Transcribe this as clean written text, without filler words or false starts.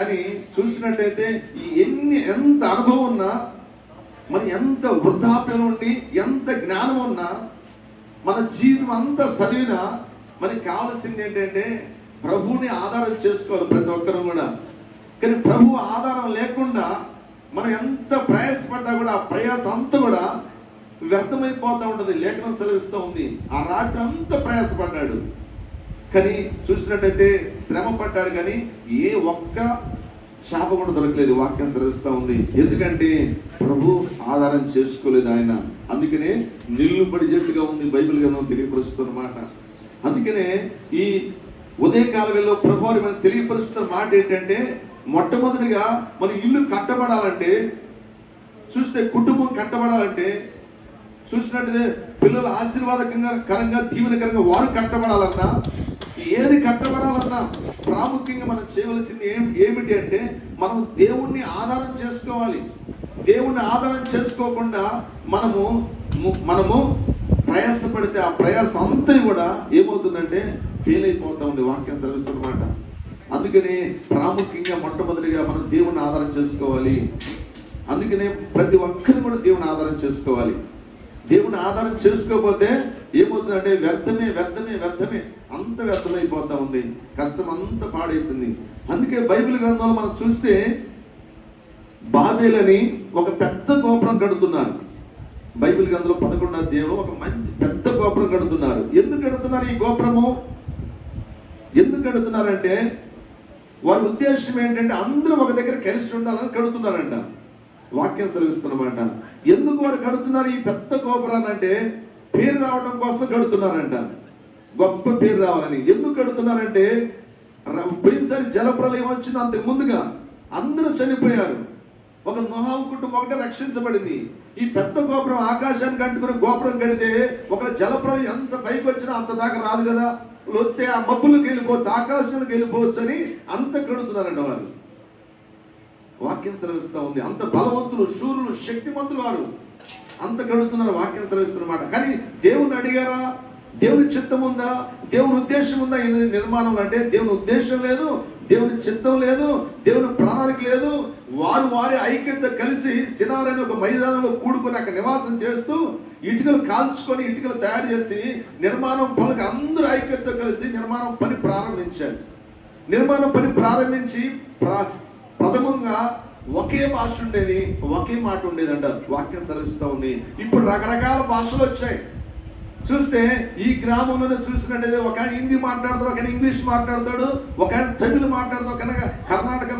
అని చూసినట్టయితే ఎంత అనుభవం ఉన్నా, మరి ఎంత వృద్ధాప్యం ఉండి, ఎంత జ్ఞానం ఉన్నా, మన జీవితం అంతా చదివినా మనకి కావాల్సింది ఏంటంటే ప్రభువుని ఆధారం చేసుకోవాలి ప్రతి ఒక్కరు కూడా. కానీ ప్రభు ఆధారం లేకుండా మనం ఎంత ప్రయాసపడ్డా కూడా ఆ ప్రయాసం అంతా కూడా వ్యర్థమైపోతూ ఉంటుంది. లేఖనం సెలవిస్తూ ఉంది, ఆ రాత్రి అంతా ప్రయాసపడ్డాడు కానీ చూసినట్టయితే శ్రమ పడ్డాడు కానీ ఏ ఒక్క శాప కూడా దొరకలేదు. వాక్యం సెలవిస్తూ ఉంది, ఎందుకంటే ప్రభు ఆధారం చేసుకోలేదు ఆయన. అందుకనే నిల్లుబడి జట్టుగా ఉంది బైబిల్ గ్రంథం తెలియపరుస్తున్న మాట. అందుకనే ఈ ఉదయకాల వేళలో ప్రభు మనం తెలియపరుస్తున్న మాట ఏంటంటే, మొట్టమొదటిగా మన ఇల్లు కట్టబడాలంటే, చూస్తే కుటుంబం కట్టబడాలంటే, చూసినట్టు పిల్లలు ఆశీర్వాదకరంగా దీవెనకరంగా వారు కట్టబడాలన్నా, ఏది కట్టబడాలన్నా ప్రాముఖ్యంగా మనం చేయవలసింది ఏమిటి అంటే మనం దేవుణ్ణి ఆధారం చేసుకోవాలి. దేవుణ్ణి ఆధారం చేసుకోకుండా మనము ప్రయాసపడితే ఆ ప్రయాసం అంతా కూడా ఏమవుతుందంటే ఫెయిల్ అయిపోతా ఉంది. వాక్యం సెలవిస్తున్నమాట. అందుకని ప్రాముఖ్యంగా మొట్టమొదటిగా మనం దేవుణ్ణి ఆధారం చేసుకోవాలి. అందుకనే ప్రతి ఒక్కరిని కూడా దేవుని ఆధారం చేసుకోవాలి. దేవుని ఆధారం చేసుకోకపోతే ఏమవుతుందంటే వ్యర్థమే అంత వ్యర్థమైపోతా ఉంది, కష్టం అంతా పాడైతుంది. అందుకే బైబిల్ గ్రంథంలో మనం చూస్తే బాబేలని ఒక పెద్ద గోపురం కడుతున్నారు. బైబిల్ గ్రంథంలో 11వ అధ్యాయంలో ఒక మంచి పెద్ద గోపురం కడుతున్నారు. ఎందుకు కడుతున్నారు ఈ గోపురము? ఎందుకు కడుతున్నారంటే వారి ఉద్దేశం ఏంటంటే అందరూ ఒక దగ్గర కలిసి ఉండాలని కడుతున్నారంట. వాక్యం సెలవిస్తున్నమాట. ఎందుకు వారు కడుతున్నారు ఈ పెద్ద గోపురాన్ని అంటే పేరు రావడం కోసం కడుతున్నారంట. గొప్ప పేరు రావాలని. ఎందుకు కడుతున్నారంటే పోయినసారి జలప్రలయం వచ్చింది, అంతకు ముందుగా అందరూ చనిపోయారు. ఒక నోహవు కుటుంబం ఒకటే రక్షించబడింది. ఈ పెద్ద గోపురం ఆకాశానికి అంటుకుని గోపురం కడితే ఒక జలప్రలయం ఎంత పైకి వచ్చినా అంత దాకా రాదు కదా, వస్తే ఆ మబ్బులకు వెళ్ళిపోవచ్చు, ఆకాశానికి వెళ్ళిపోవచ్చు అని అంత కడుతున్నారంట వారు. వాక్యం సెలవిస్తూ ఉంది. అంత బలవంతులు, శూరులు, శక్తిమంతులు వారు అంత కడుతున్నారు. వాక్యం సెలవిస్తున్నమాట. కానీ దేవుని అడిగారా? దేవుని చిత్తం ఉందా? దేవుని ఉద్దేశం ఉందా ఈ నిర్మాణం అంటే? దేవుని ఉద్దేశం లేదు, దేవుని చిత్తం లేదు, దేవుని ప్రణాళిక లేదు. వారి ఐక్యత కలిసి సినార్ అనే ఒక మైదానంలో కూడుకొని అక్కడ నివాసం చేస్తూ ఇటుకలు కాల్చుకొని ఇటుకలు తయారు చేసి నిర్మాణం పనులకు అందరూ ఐక్యతతో కలిసి నిర్మాణం పని ప్రారంభించారు. నిర్మాణం పని ప్రారంభించి ప్రథమంగా ఒకే భాష ఉండేది, ఒకే మాట ఉండేది అంటారు. వాక్యం సెలవిస్తూ ఉంది. ఇప్పుడు రకరకాల భాషలు వచ్చాయి. చూస్తే ఈ గ్రామంలో చూసినట్టయితే ఒక ఆయన హిందీ మాట్లాడతాడు, ఒక ఆయన ఇంగ్లీష్ మాట్లాడతాడు, ఒక ఆయన తమిళ్ మాట్లాడతాడు, ఒక ఆయన కర్ణాటక